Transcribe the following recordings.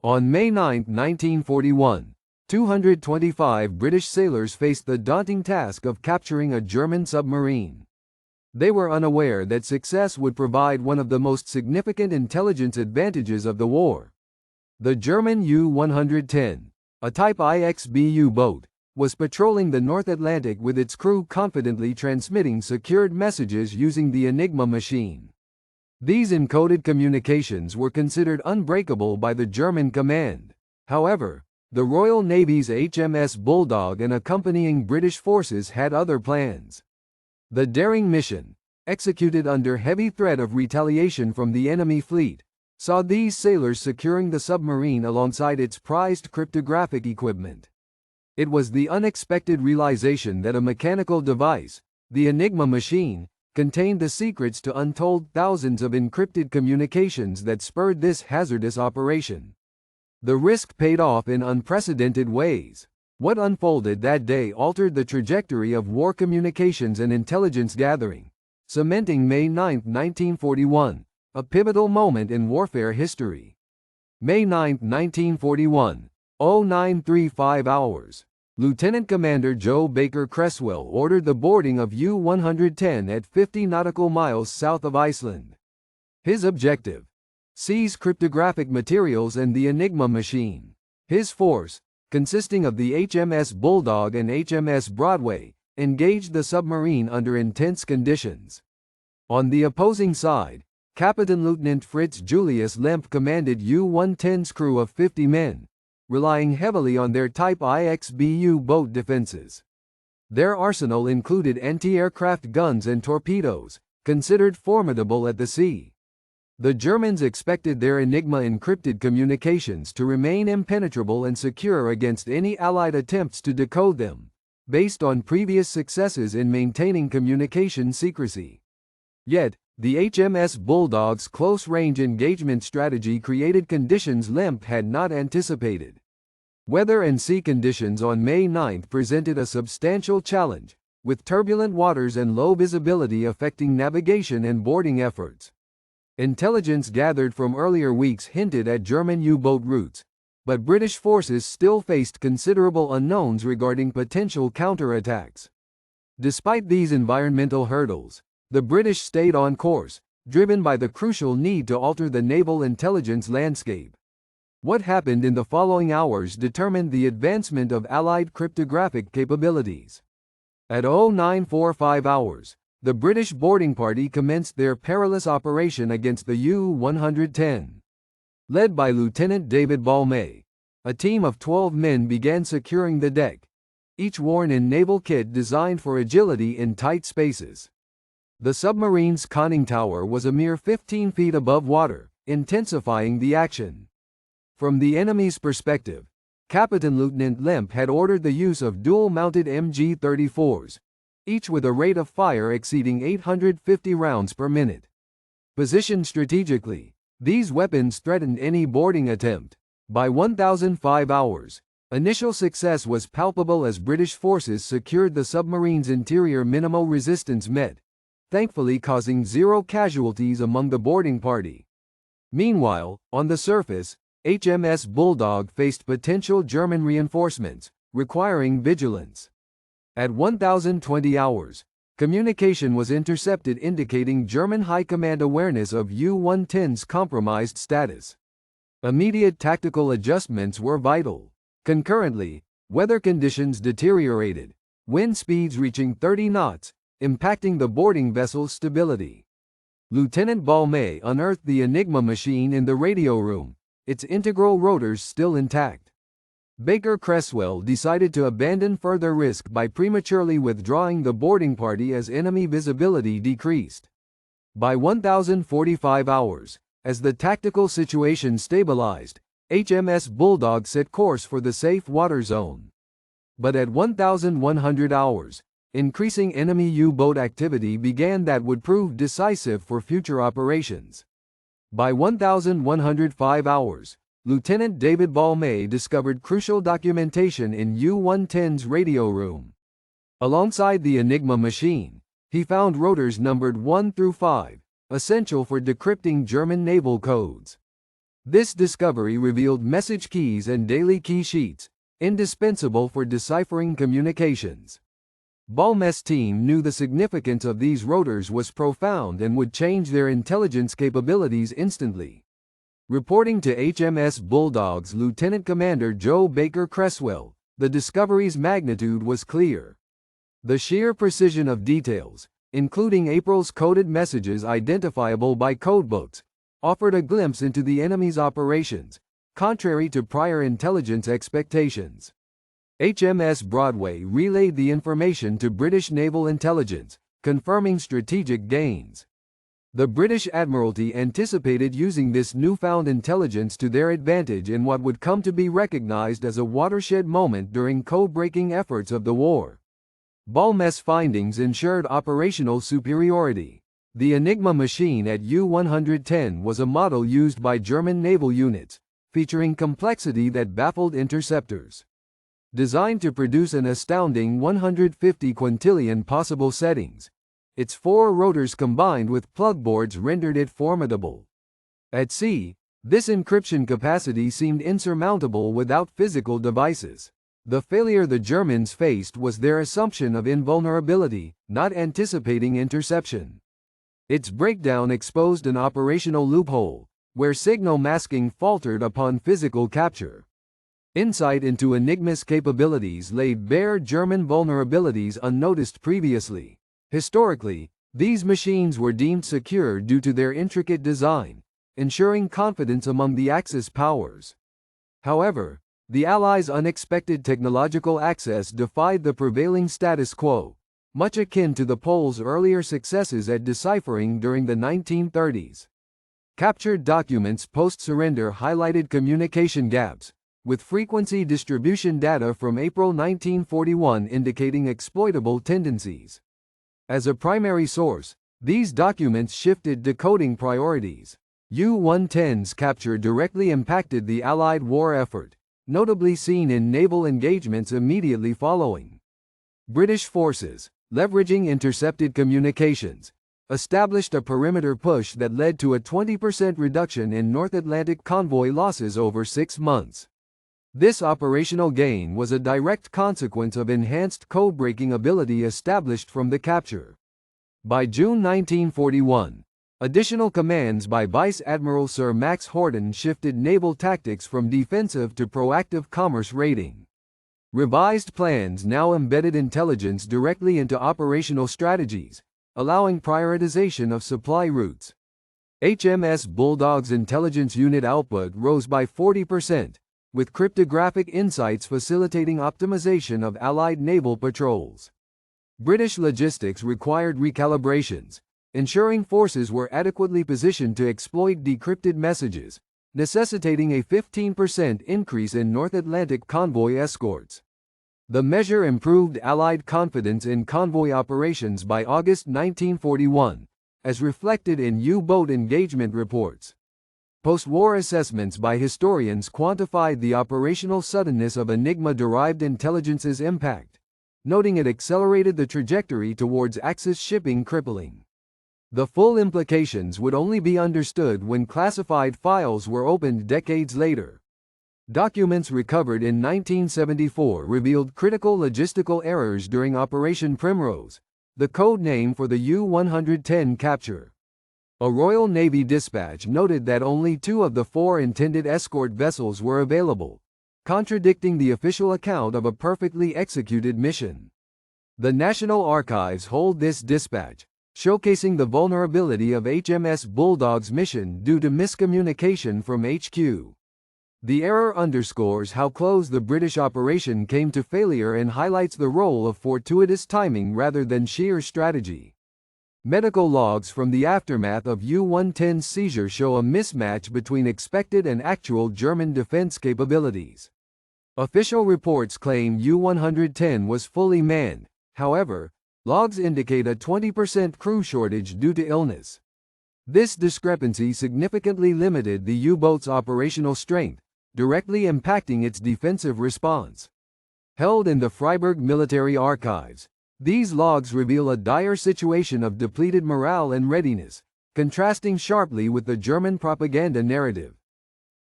On May 9, 1941, 225 British sailors faced the daunting task of capturing a German submarine. They were unaware that success would provide one of the most significant intelligence advantages of the war. The German U-110, a Type IXB U-boat, was patrolling the North Atlantic with its crew confidently transmitting secured messages using the Enigma machine. These encoded communications were considered unbreakable by the German command. However, the Royal Navy's HMS Bulldog and accompanying British forces had other plans. The daring mission, executed under heavy threat of retaliation from the enemy fleet, saw these sailors securing the submarine alongside its prized cryptographic equipment. It was the unexpected realization that a mechanical device, the Enigma machine, contained the secrets to untold thousands of encrypted communications that spurred this hazardous operation. The risk paid off in unprecedented ways. What unfolded that day altered the trajectory of war communications and intelligence gathering, cementing May 9, 1941, a pivotal moment in warfare history. May 9, 1941, 0935 hours. Lieutenant Commander Joe Baker Creswell ordered the boarding of U-110 at 50 nautical miles south of Iceland. His objective: seize cryptographic materials and the Enigma machine. His force, consisting of the HMS Bulldog and HMS Broadway, engaged the submarine under intense conditions. On the opposing side, Captain Lieutenant Fritz Julius Lemp commanded U-110's crew of 50 men, relying heavily on their Type IXB U-boat defenses. Their arsenal included anti-aircraft guns and torpedoes, considered formidable at the sea. The Germans expected their Enigma encrypted communications to remain impenetrable and secure against any Allied attempts to decode them, based on previous successes in maintaining communication secrecy. Yet, the HMS Bulldog's close-range engagement strategy created conditions Lemp had not anticipated. Weather and sea conditions on May 9 presented a substantial challenge, with turbulent waters and low visibility affecting navigation and boarding efforts. Intelligence gathered from earlier weeks hinted at German U-boat routes, but British forces still faced considerable unknowns regarding potential counterattacks. Despite these environmental hurdles, the British stayed on course, driven by the crucial need to alter the naval intelligence landscape. What happened in the following hours determined the advancement of Allied cryptographic capabilities. At 0945 hours, the British boarding party commenced their perilous operation against the U-110. Led by Lieutenant David Balme, a team of 12 men began securing the deck, each worn in naval kit designed for agility in tight spaces. The submarine's conning tower was a mere 15 feet above water, intensifying the action. From the enemy's perspective, Captain Lieutenant Lemp had ordered the use of dual-mounted MG-34s, each with a rate of fire exceeding 850 rounds per minute. Positioned strategically, these weapons threatened any boarding attempt. By 1005 hours, initial success was palpable as British forces secured the submarine's interior. Minimal resistance met, thankfully causing zero casualties among the boarding party. Meanwhile, on the surface, HMS Bulldog faced potential German reinforcements, requiring vigilance. At 1020 hours, communication was intercepted indicating German high command awareness of U-110's compromised status. Immediate tactical adjustments were vital. Concurrently, weather conditions deteriorated, wind speeds reaching 30 knots, impacting the boarding vessel's stability. Lieutenant Balme unearthed the Enigma machine in the radio room, its integral rotors still intact. Baker Creswell decided to abandon further risk by prematurely withdrawing the boarding party as enemy visibility decreased. By 1045 hours, as the tactical situation stabilized, HMS Bulldog set course for the safe water zone. But at 1100 hours, increasing enemy U-boat activity began that would prove decisive for future operations. By 1105 hours, Lieutenant David Balme discovered crucial documentation in U-110's radio room. Alongside the Enigma machine, he found rotors numbered 1 through 5, essential for decrypting German naval codes. This discovery revealed message keys and daily key sheets, indispensable for deciphering communications. Ballm's team knew the significance of these rotors was profound and would change their intelligence capabilities instantly. Reporting to HMS Bulldog's Lieutenant Commander Joe Baker Creswell, the discovery's magnitude was clear. The sheer precision of details, including April's coded messages identifiable by codebooks, offered a glimpse into the enemy's operations, contrary to prior intelligence expectations. HMS Broadway relayed the information to British naval intelligence, confirming strategic gains. The British Admiralty anticipated using this newfound intelligence to their advantage in what would come to be recognized as a watershed moment during code-breaking efforts of the war. Ballm's findings ensured operational superiority. The Enigma machine at U-110 was a model used by German naval units, featuring complexity that baffled interceptors. Designed to produce an astounding 150 quintillion possible settings, its 4 rotors combined with plugboards rendered it formidable. At sea, this encryption capacity seemed insurmountable without physical devices. The failure the Germans faced was their assumption of invulnerability, not anticipating interception. Its breakdown exposed an operational loophole, where signal masking faltered upon physical capture. Insight into Enigma's capabilities laid bare German vulnerabilities unnoticed previously. Historically, these machines were deemed secure due to their intricate design, ensuring confidence among the Axis powers. However, the Allies' unexpected technological access defied the prevailing status quo, much akin to the Poles' earlier successes at deciphering during the 1930s. Captured documents post-surrender highlighted communication gaps, with frequency distribution data from April 1941 indicating exploitable tendencies. As a primary source, these documents shifted decoding priorities. U-110's capture directly impacted the Allied war effort, notably seen in naval engagements immediately following. British forces, leveraging intercepted communications, established a perimeter push that led to a 20% reduction in North Atlantic convoy losses over 6 months. This operational gain was a direct consequence of enhanced code-breaking ability established from the capture. By June 1941, additional commands by Vice Admiral Sir Max Horton shifted naval tactics from defensive to proactive commerce raiding. Revised plans now embedded intelligence directly into operational strategies, allowing prioritization of supply routes. HMS Bulldog's intelligence unit output rose by 40%, with cryptographic insights facilitating optimization of Allied naval patrols. British logistics required recalibrations, ensuring forces were adequately positioned to exploit decrypted messages, necessitating a 15% increase in North Atlantic convoy escorts. The measure improved Allied confidence in convoy operations by August 1941, as reflected in U-boat engagement reports. Post-war assessments by historians quantified the operational suddenness of Enigma-derived intelligence's impact, noting it accelerated the trajectory towards Axis shipping crippling. The full implications would only be understood when classified files were opened decades later. Documents recovered in 1974 revealed critical logistical errors during Operation Primrose, the code name for the U-110 capture. A Royal Navy dispatch noted that only 2 of the 4 intended escort vessels were available, contradicting the official account of a perfectly executed mission. The National Archives hold this dispatch, showcasing the vulnerability of HMS Bulldog's mission due to miscommunication from HQ. The error underscores how close the British operation came to failure and highlights the role of fortuitous timing rather than sheer strategy. Medical logs from the aftermath of U-110's seizure show a mismatch between expected and actual German defense capabilities. Official reports claim U-110 was fully manned, however, logs indicate a 20% crew shortage due to illness. This discrepancy significantly limited the U-boat's operational strength, directly impacting its defensive response. Held in the Freiburg Military Archives, these logs reveal a dire situation of depleted morale and readiness, contrasting sharply with the German propaganda narrative.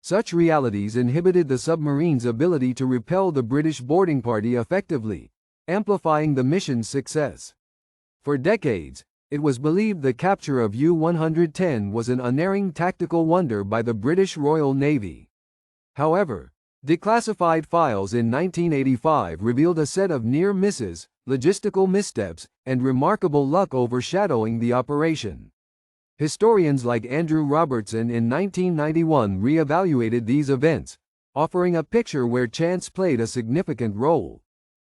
Such realities inhibited the submarine's ability to repel the British boarding party effectively, amplifying the mission's success. For decades, it was believed the capture of U-110 was an unerring tactical wonder by the British Royal Navy. However, declassified files in 1985 revealed a set of near misses, logistical missteps, and remarkable luck overshadowing the operation. Historians like Andrew Robertson in 1991 re-evaluated these events, offering a picture where chance played a significant role.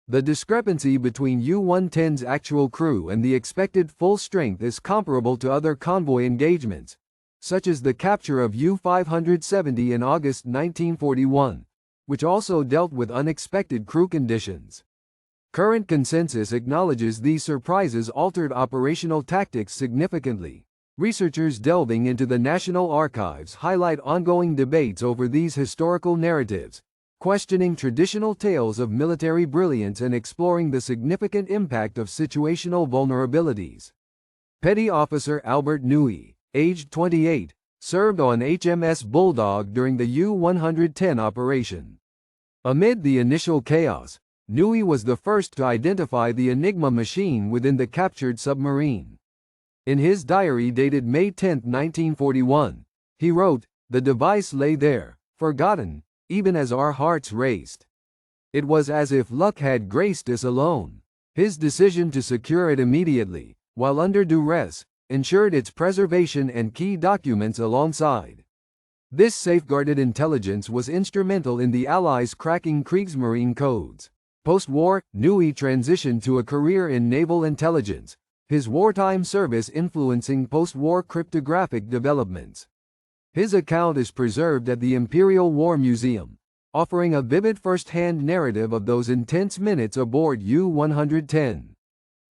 The discrepancy between U-110's actual crew and the expected full strength is comparable to other convoy engagements, such as the capture of U-570 in August 1941, which also dealt with unexpected crew conditions. Current consensus acknowledges these surprises altered operational tactics significantly. Researchers delving into the National Archives highlight ongoing debates over these historical narratives, questioning traditional tales of military brilliance and exploring the significant impact of situational vulnerabilities. Petty Officer Albert Newey, aged 28, served on HMS Bulldog during the U-110 operation. Amid the initial chaos, Newey was the first to identify the Enigma machine within the captured submarine. In his diary dated May 10, 1941, he wrote, "The device lay there, forgotten, even as our hearts raced. It was as if luck had graced us alone." His decision to secure it immediately, while under duress, ensured its preservation and key documents alongside. This safeguarded intelligence was instrumental in the Allies cracking Kriegsmarine codes. Post-war, Newey transitioned to a career in naval intelligence, his wartime service influencing post-war cryptographic developments. His account is preserved at the Imperial War Museum, offering a vivid first-hand narrative of those intense minutes aboard U-110.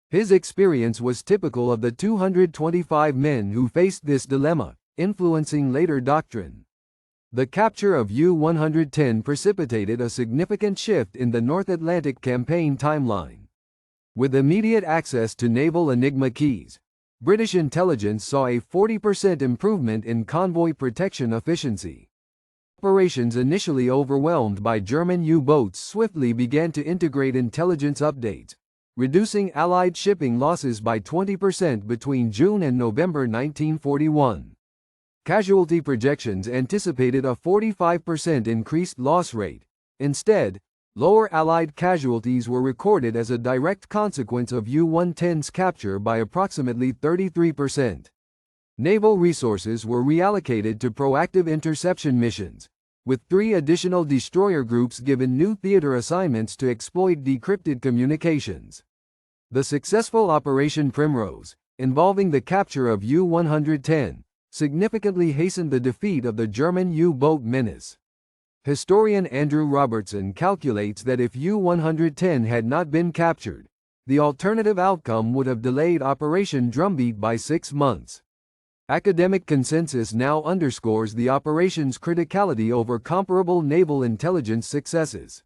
His experience was typical of the 225 men who faced this dilemma, influencing later doctrine. The capture of U-110 precipitated a significant shift in the North Atlantic campaign timeline. With immediate access to naval Enigma keys, British intelligence saw a 40% improvement in convoy protection efficiency. Operations initially overwhelmed by German U-boats swiftly began to integrate intelligence updates, reducing Allied shipping losses by 20% between June and November 1941. Casualty projections anticipated a 45% increased loss rate. Instead, lower Allied casualties were recorded as a direct consequence of U-110's capture by approximately 33%. Naval resources were reallocated to proactive interception missions, with 3 additional destroyer groups given new theater assignments to exploit decrypted communications. The successful Operation Primrose, involving the capture of U-110, significantly hastened the defeat of the German U-boat menace. Historian Andrew Robertson calculates that if U-110 had not been captured, the alternative outcome would have delayed Operation Drumbeat by 6 months. Academic consensus now underscores the operation's criticality over comparable naval intelligence successes.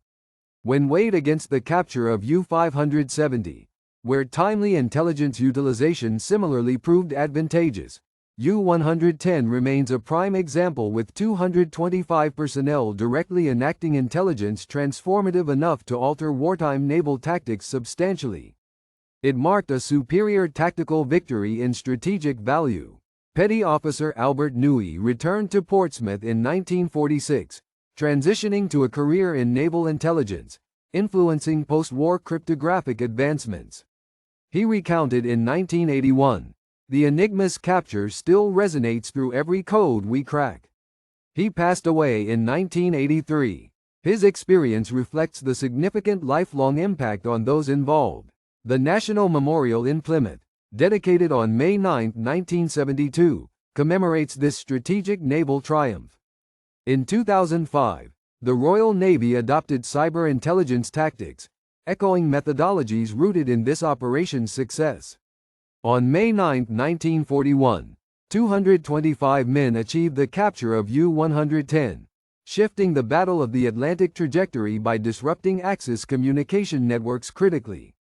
When weighed against the capture of U-570, where timely intelligence utilization similarly proved advantageous, U-110 remains a prime example, with 225 personnel directly enacting intelligence transformative enough to alter wartime naval tactics substantially. It marked a superior tactical victory in strategic value. Petty Officer Albert Newey returned to Portsmouth in 1946, transitioning to a career in naval intelligence, influencing post-war cryptographic advancements. He recounted in 1981, "The Enigma's capture still resonates through every code we crack." He passed away in 1983. His experience reflects the significant lifelong impact on those involved. The National Memorial in Plymouth, dedicated on May 9, 1972, commemorates this strategic naval triumph. In 2005, the Royal Navy adopted cyber intelligence tactics, echoing methodologies rooted in this operation's success. On May 9, 1941, 225 men achieved the capture of U-110, shifting the Battle of the Atlantic trajectory by disrupting Axis communication networks critically.